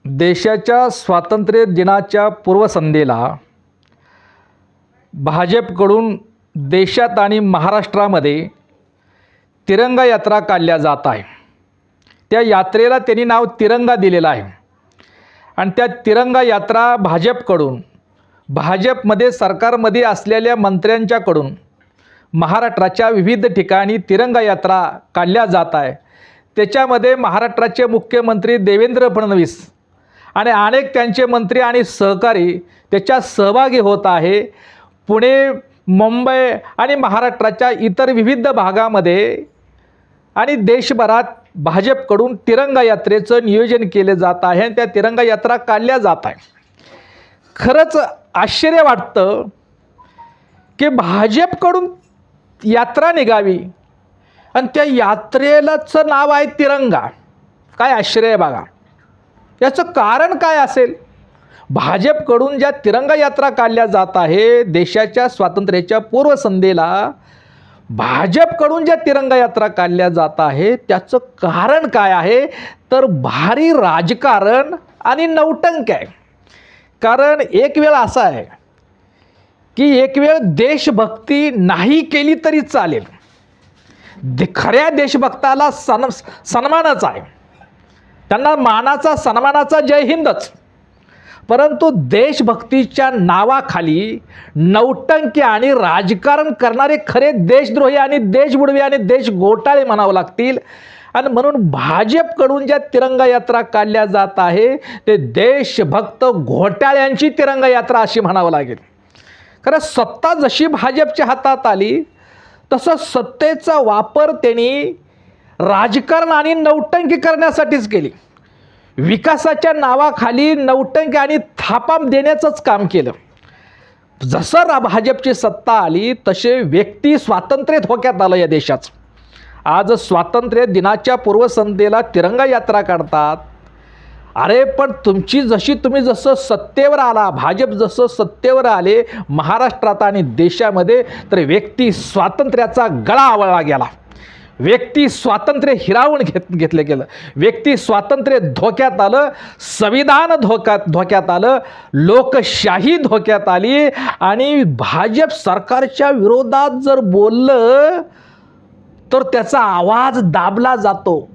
देशाच्या स्वातंत्र्य दिनाच्या पूर्वसंध्येला भाजपकडून देशात आणि महाराष्ट्रामध्ये तिरंगा यात्रा काढल्या जात आहे। त्या यात्रेला त्यांनी नाव तिरंगा दिलेलं आहे आणि त्या तिरंगा यात्रा भाजपकडून भाजपमध्ये सरकारमध्ये असलेल्या मंत्र्यांच्याकडून महाराष्ट्राच्या विविध ठिकाणी तिरंगा यात्रा काढल्या जात आहे। त्याच्यामध्ये महाराष्ट्राचे मुख्यमंत्री देवेंद्र फडणवीस आणि अनेक त्यांचे मंत्री आणि सहकारी त्याच्यात सहभागी होत आहे। पुणे, मुंबई आणि महाराष्ट्राच्या इतर विविध भागामध्ये आणि देशभरात भाजपकडून तिरंगा यात्रेचं नियोजन केले जात आहे आणि त्या तिरंगा यात्रा काढल्या जात आहे। खरंच आश्चर्य वाटतं की भाजपकडून यात्रा निघावी आणि त्या यात्रेलाचं नाव आहे तिरंगा। काय आश्चर्य आहे बघा। याचं कारण काय असेल? भाजपकडून ज्या तिरंगा यात्रा काढल्या जात आहे देशाच्या स्वातंत्र्याच्या पूर्वसंध्येला भाजपकडून ज्या तिरंगा यात्रा काढल्या जात आहे त्याचं कारण काय आहे? तर भारी राजकारण आणि नौटंकी आहे। कारण एक वेळ असा आहे की एक वेळ देशभक्ती नाही केली तरी चालेल, खऱ्या देशभक्ताला सन्मानच आहे, त्यांना मानाचा सन्मानाचा जय हिंदच। परंतु देशभक्तीच्या नावाखाली नौटंकी आणि राजकारण करणारे खरे देशद्रोही आणि देशबुडवे आणि देश घोटाळे म्हणावं लागतील। आणि म्हणून भाजपकडून ज्या तिरंगा यात्रा काढल्या जात आहे ते देशभक्त घोटाळ्यांची तिरंगा यात्रा अशी म्हणावं लागेल। खरं सत्ता जशी भाजपच्या हातात आली तसं सत्तेचा वापर त्यांनी राजकारण आणि नौटंकी करण्यासाठीच केली। विकासाच्या नावाखाली नौटंकी आणि थापा देण्याचंच काम केलं। जसं भाजपची सत्ता आली तसे व्यक्ती स्वातंत्र्य धोक्यात आलं या देशाचं। आज स्वातंत्र्य दिनाच्या पूर्वसंध्येला तिरंगा यात्रा काढतात। अरे पण तुम्ही जसं सत्तेवर आला, भाजप जसं सत्तेवर आले महाराष्ट्रात आणि देशामध्ये तर व्यक्ती स्वातंत्र्याचा गळा आवळला गेला, व्यक्ती स्वातंत्र्य हिरावून घेतलं गेलं, व्यक्ती स्वातंत्र्य धोक्यात आलं, संविधान धोक्यात आलं, लोकशाही धोक्यात आली। आणि भाजप सरकारच्या विरोधात जर बोललं तर त्याचा आवाज दाबला जातो,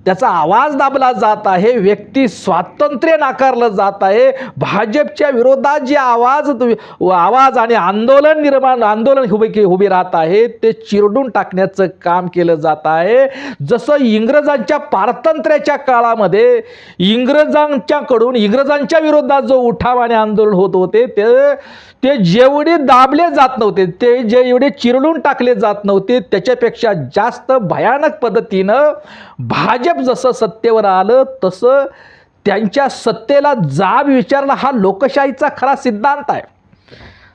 त्याचा आवाज दाबला जात आहे, व्यक्ती स्वातंत्र्य नाकारलं जात आहे। भाजपच्या विरोधात जे आवाज आणि आंदोलन उभी राहत आहे ते चिरडून टाकण्याचं काम केलं जात आहे। जसं इंग्रजांच्या पारतंत्र्याच्या काळामध्ये इंग्रजांच्या विरोधात जो उठाव आणि आंदोलन होत होते ते जेवढे दाबले जात नव्हते, ते जेवढे चिरडून टाकले जात नव्हते त्याच्यापेक्षा जास्त भयानक पद्धतीनं भाजप जसं सत्तेवर आलं तसं त्यांच्या सत्तेला जाब विचारणं हा लोकशाहीचा खरा सिद्धांत आहे।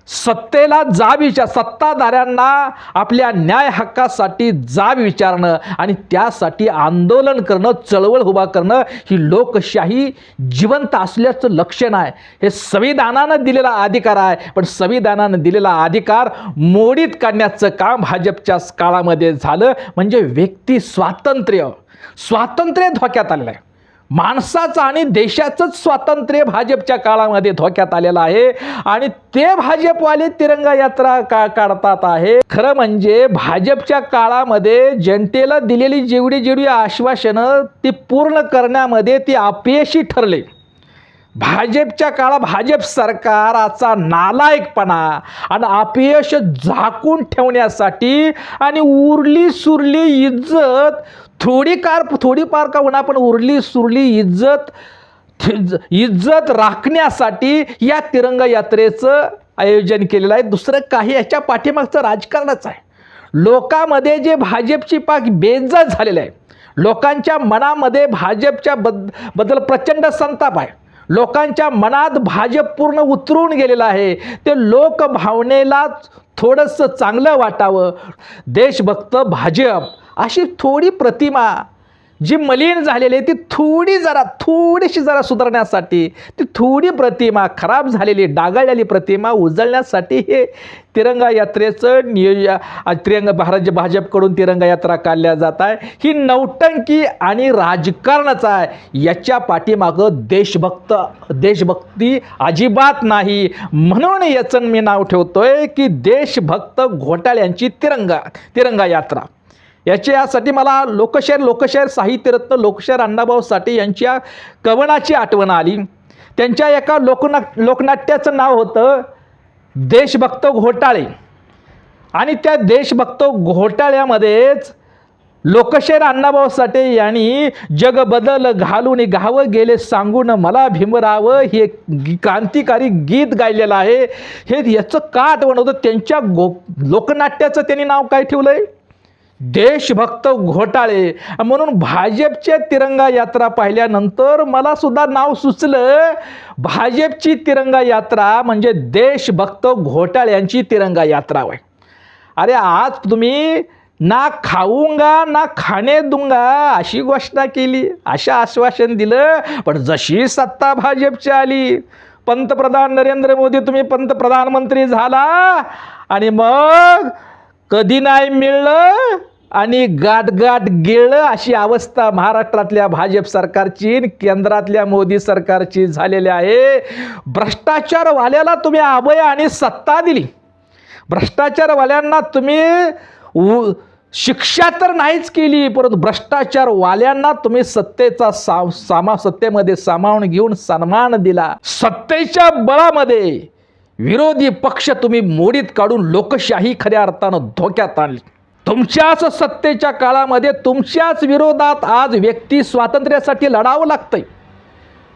सत्तेला जाब सत्ताधाऱ्यांना आपल्या न्याय हक्कासाठी जाब विचारणं आणि त्यासाठी आंदोलन करणं, चळवळ उभा करणं ही लोकशाही जिवंत असल्याचं लक्षण आहे। हे संविधानानं दिलेला अधिकार आहे, पण संविधानानं दिलेला अधिकार मोडीत काढण्याचं काम भाजपच्या काळामध्ये झालं। म्हणजे व्यक्ती स्वातंत्र्य धोक्यात आलेलं आहे। माणसाचं आणि देशाचंच स्वातंत्र्य भाजपच्या काळामध्ये धोक्यात आलेलं आहे आणि ते भाजपवाले तिरंगा यात्रा काढतात आहे। खरं म्हणजे भाजपच्या काळामध्ये जनतेला दिलेली जेवढी आश्वासनं ती पूर्ण करण्यामध्ये ती अपयशी ठरले। भाजपच्या काळात भाजप सरकाराचा नालायकपणा आणि अपयश झाकून ठेवण्यासाठी आणि उरली सुरली इज्जत थोडीफार का होणार पण उरली सुरली इज्जत राखण्यासाठी या तिरंगा यात्रेचं आयोजन केलेलं आहे। दुसरं काही याच्या पाठीमागचं राजकारणच आहे। लोकांमध्ये जे भाजपची बेइज्जत झालेलं आहे, लोकांच्या मनामध्ये भाजपच्या बद्दल प्रचंड संताप आहे, लोकांच्या मनात भाजप पूर्ण उतरून गेलेला आहे। ते लोकभावनेला थोडंसं चांगलं वाटावं, देशभक्त भाजप अशी थोडी प्रतिमा जी मलिन झालेली आहे ती थोडीशी जरा सुधारण्यासाठी, ती थोडी प्रतिमा खराब झालेली डागाळलेली प्रतिमा उजळण्यासाठी हे तिरंगा यात्रेचं भाजपकडून तिरंगा यात्रा काढल्या जात आहे. ही नौटंकी आणि राजकारणच आहे. याच्या पाठीमागं देशभक्ती अजिबात नाही. म्हणून याचं मी नाव ठेवतोय की देशभक्त घोटाळ्यांची तिरंगा यात्रा. यासाठी मला लोकशाहीर साहित्यरत्न लोकशाहीर अण्णाभाऊ साठे यांच्या कवनाची आठवण आली. त्यांच्या एका लोकनाट्याचं नाव होतं देशभक्त घोटाळे. आणि त्या देशभक्त घोटाळ्यामध्येच लोकशाहीर अण्णाभाऊ साठे यांनी जग बदल घालून गावं गेले सांगून मला भीमराव हे क्रांतिकारी गीत गायलेलं आहे. हे याचं का आठवण होतं? त्यांच्या लोकनाट्याचं त्यांनी नाव काय ठेवलंय? देशभक्त घोटाळे. म्हणून भाजपच्या तिरंगा यात्रा पाहिल्यानंतर मला सुद्धा नाव सुचलं. भाजपची तिरंगा यात्रा म्हणजे देशभक्त घोटाळ्यांची तिरंगा यात्रा होय. अरे आज तुम्ही ना खाऊंगा ना खाणे दूंगा अशी घोषणा केली, असं आश्वासन दिलं. पण जशी सत्ता भाजपची आली, पंतप्रधान नरेंद्र मोदी तुम्ही पंतप्रधानमंत्री झाला आणि मग कधी नाही मिळलं आणि गाठ गिळलं अशी अवस्था महाराष्ट्रातल्या भाजप सरकारची केंद्रातल्या मोदी सरकारची झालेली आहे. भ्रष्टाचारवाल्याला तुम्ही अभय आणि सत्ता दिली. भ्रष्टाचारवाल्यांना तुम्ही शिक्षा तर नाहीच केली, परंतु भ्रष्टाचारवाल्यांना तुम्ही सत्तेमध्ये सामावून घेऊन सन्मान दिला. सत्तेच्या बळामध्ये विरोधी पक्ष तुम्ही मोडीत काढून लोकशाही खऱ्या अर्थानं धोक्यात आणली. तुमच्याच सत्तेच्या काळामध्ये तुमच्याच विरोधात आज व्यक्ती स्वातंत्र्यासाठी लढावं लागतंय.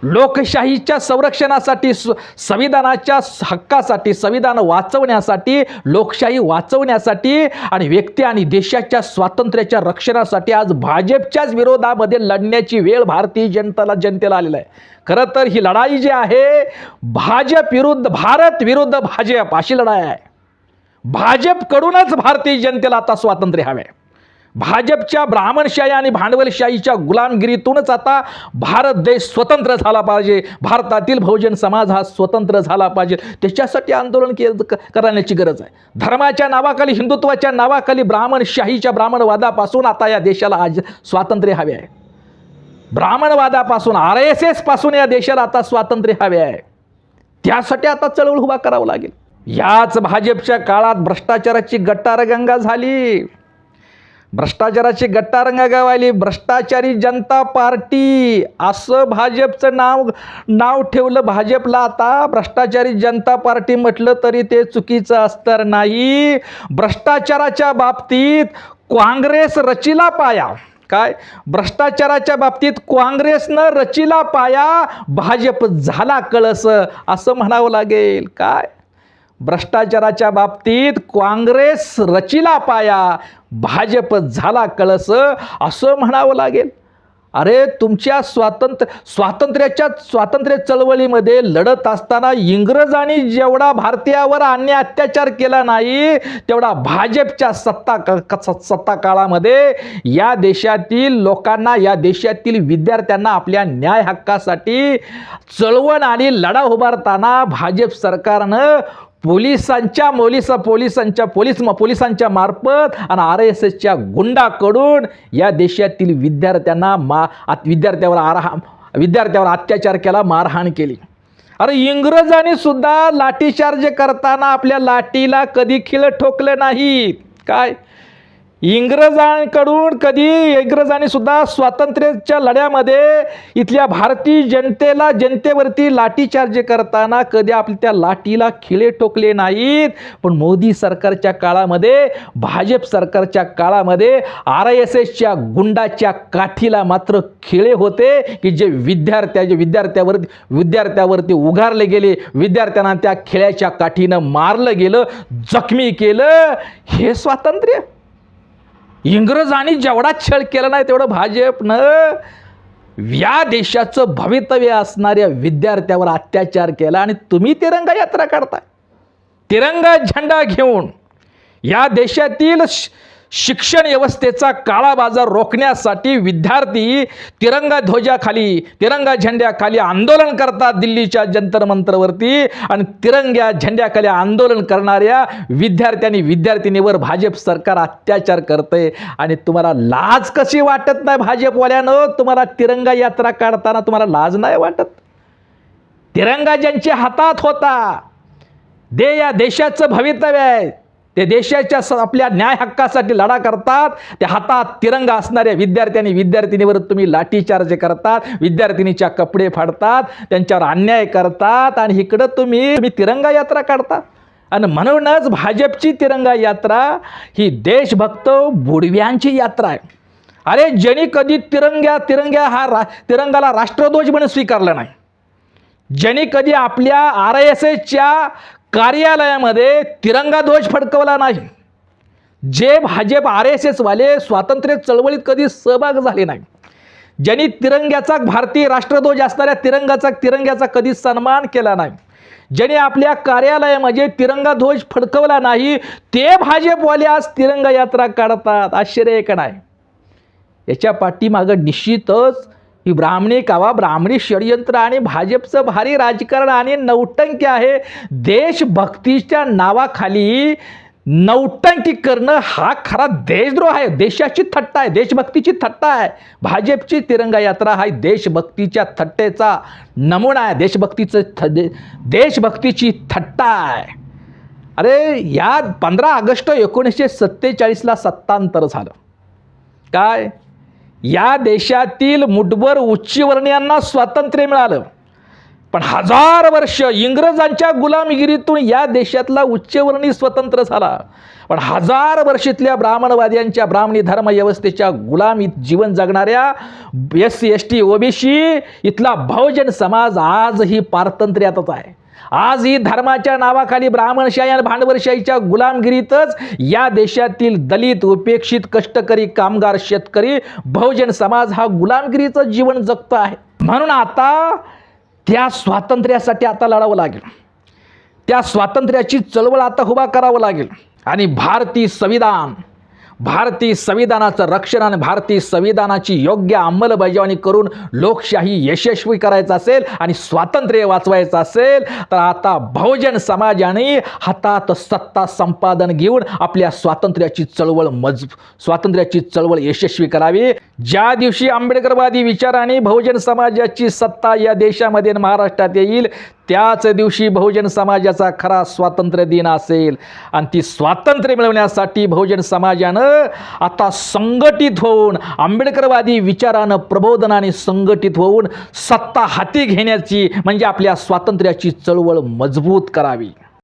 लोकशाहीच्या संरक्षणासाठी, संविधानाच्या हक्कासाठी, संविधान वाचवण्यासाठी, लोकशाही वाचवण्यासाठी आणि व्यक्ती आणि देशाच्या स्वातंत्र्याच्या रक्षणासाठी आज भाजपच्याच विरोधामध्ये लढण्याची वेळ भारतीय जनतेला आलेला आहे. खरं तर ही लढाई जी आहे भारत विरुद्ध भाजप अशी लढाई आहे. भाजपकडूनच भारतीय जनतेला आता स्वातंत्र्य हवे. भाजपच्या ब्राह्मणशाही आणि भांडवलशाहीच्या गुलामगिरीतूनच आता भारत देश स्वतंत्र झाला पाहिजे. भारतातील बहुजन समाज हा स्वतंत्र झाला पाहिजे. त्याच्यासाठी आंदोलन करण्याची गरज आहे. धर्माच्या नावाखाली, हिंदुत्वाच्या नावाखाली ब्राह्मणशाहीच्या ब्राह्मणवादापासून आता या देशाला आज स्वातंत्र्य हवे आहे. ब्राह्मणवादापासून RSS पासून या देशाला आता स्वातंत्र्य हवे आहे. त्यासाठी आता चळवळ उभा करावं लागेल. याच भाजपच्या काळात भ्रष्टाचाराची गट्टारगंगा झाली. भ्रष्टाचाराची गट्टारंगा गावाली. भ्रष्टाचारी जनता पार्टी असं भाजपचं नाव ठेवलं. भाजपला आता भ्रष्टाचारी जनता पार्टी म्हटलं तरी ते चुकीचं असणार नाही. भ्रष्टाचाराच्या बाबतीत काँग्रेस रचिला पाया. काय? भ्रष्टाचाराच्या बाबतीत काँग्रेसनं रचिला पाया, भाजप झाला कळस असं म्हणावं लागेल. काय? भ्रष्टाचाराच्या बाबतीत काँग्रेस रचिला पाया, भाजप झाला कळस असं म्हणावं लागेल. अरे तुमच्या स्वातंत्र्य चळवळीमध्ये लढत असताना इंग्रजांनी जेवढा भारतीयावर अन्याय अत्याचार केला नाही तेवढा भाजपच्या सत्ता काळामध्ये या देशातील लोकांना, या देशातील विद्यार्थ्यांना आपल्या न्याय हक्कासाठी चळवळ आणि लढा उभारताना भाजप सरकारनं पोलिसांच्या मार्फत आणि RSSच्या गुंडाकडून या देशातील विद्यार्थ्यावर अत्याचार केला, मारहाण केली. अरे इंग्रजांनी सुद्धा लाठीचार्ज करताना आपल्या लाठीला कधी खिळ ठोकलं नाही. काय? इंग्रजांनी सुद्धा स्वातंत्र्याच्या लढ्यामध्ये इथल्या भारतीय जनतेवरती लाठीचार्ज करताना कधी आपल्या त्या लाठीला खिळे ठोकले नाहीत. पण मोदी सरकारच्या काळामध्ये, भाजप सरकारच्या काळामध्ये RSSच्या गुंडाच्या काठीला मात्र खिळे होते की जे विद्यार्थ्यावरती उगारले गेले. विद्यार्थ्यांना त्या खिळ्याच्या काठीनं मारलं गेलं, जखमी केलं. हे स्वातंत्र्य? इंग्रजांनी जेवढा छळ केला नाही तेवढं भाजपनं या देशाचं भवितव्य असणाऱ्या विद्यार्थ्यावर अत्याचार केला. आणि तुम्ही तिरंगा यात्रा काढताय. तिरंगा झेंडा घेऊन या देशातील शिक्षण व्यवस्थेचा काळा बाजार रोखण्यासाठी विद्यार्थी तिरंगा ध्वजाखाली, तिरंगा झेंड्याखाली आंदोलन करतात दिल्लीच्या जंतर मंतरवरती, आणि तिरंग्या झेंड्याखाली आंदोलन करणाऱ्या विद्यार्थ्यांनी विद्यार्थिनीवर भाजप सरकार अत्याचार करते. आणि तुम्हाला लाज कशी वाटत नाही भाजपवाल्यानं? तुम्हाला तिरंगा यात्रा काढताना तुम्हाला लाज नाही वाटत? तिरंगा ज्यांच्या हातात होता, या देशाचं भवितव्य आहे, ते देशाच्या आपल्या न्याय हक्कासाठी लढा करतात, त्या हातात तिरंगा असणाऱ्या विद्यार्थ्यांनी विद्यार्थिनीवर तुम्ही लाठीचार्ज करतात, विद्यार्थिनीच्या कपडे फाडतात, त्यांच्यावर अन्याय करतात, आणि इकडं तुम्ही तिरंगा यात्रा काढता. आणि म्हणूनच भाजपची तिरंगा यात्रा ही देशभक्त बुडव्यांची यात्रा आहे. अरे ज्यांनी कधी तिरंगाला राष्ट्रध्वज म्हणून स्वीकारलं नाही, ज्यांनी कधी आपल्या RSSच्या कार्यालयामध्ये तिरंगा ध्वज फडकवला नाही, जे भाजप RSS वाले स्वातंत्र्य चळवळीत कधी सहभाग झाले नाही, ज्यांनी तिरंग्याचा, भारतीय राष्ट्रध्वज असणाऱ्या तिरंग्याचा कधी सन्मान केला नाही, ज्यांनी आपल्या कार्यालयामध्ये तिरंगा ध्वज फडकवला नाही, ते भाजपवाले आज तिरंगा यात्रा काढतात. आश्चर्य का नाही? याच्या पाठीमागं निश्चितच ही ब्राह्मणी कावा, ब्राह्मणी षडयंत्र आणि भाजपचं भारी राजकारण आणि नौटंकी आहे. देशभक्तीच्या नावाखाली नौटंकी करणं हा खरा देशद्रोह आहे, देशाची थट्टा आहे, देशभक्तीची थट्टा आहे. भाजपची तिरंगा यात्रा हा देशभक्तीच्या थट्टेचा नमुना आहे, देशभक्तीची थट्टा आहे. अरे या 15 ऑगस्ट 1947ला सत्तांतर झालं. काय? या देशातील मुठभर उच्चवर्णीयांना स्वातंत्र्य मिळालं, पण 1000 वर्ष इंग्रजांच्या गुलामगिरीतून या देशातला उच्चवर्णी स्वतंत्र झाला. पण 1000 वर्षातल्या ब्राह्मणवाद्यांच्या, ब्राह्मणी धर्म व्यवस्थेच्या गुलामीत जीवन जगणाऱ्या SC ST OBC इथला बहुजन समाज आजही पारतंत्र्यातच आहे. आज ही धर्माच्या नावाखाली ब्राह्मणशाही आणि भांडवलशाहीच्या गुलामगिरीतच या देशातील दलित, उपेक्षित, कष्टकरी, कामगार, शेतकरी, बहुजन समाज हा गुलामगिरीचं जीवन जगतो आहे. म्हणून आता त्या स्वातंत्र्यासाठी आता लढावं लागेल, त्या स्वातंत्र्याची चळवळ आता उभा करावं लागेल. आणि भारतीय संविधानाचं रक्षण आणि भारतीय संविधानाची योग्य अंमलबजावणी करून लोकशाही यशस्वी करायचं असेल आणि स्वातंत्र्य वाचवायचं असेल तर आता बहुजन समाजाने हातात सत्ता संपादन घेऊन आपल्या स्वातंत्र्याची चळवळ यशस्वी करावी. ज्या दिवशी आंबेडकरवादी विचाराने बहुजन समाजाची सत्ता या देशामध्ये महाराष्ट्रात येईल, त्याच दिवशी बहुजन समाजाचा खरा स्वातंत्र्य दिन असेल. आणि ती स्वातंत्र्य मिळवण्यासाठी बहुजन समाजानं आता संघटित होऊन, आंबेडकरवादी विचारानं प्रबोधनाने संघटित होऊन सत्ता हाती घेण्याची, म्हणजे आपल्या स्वातंत्र्याची चळवळ मजबूत करावी.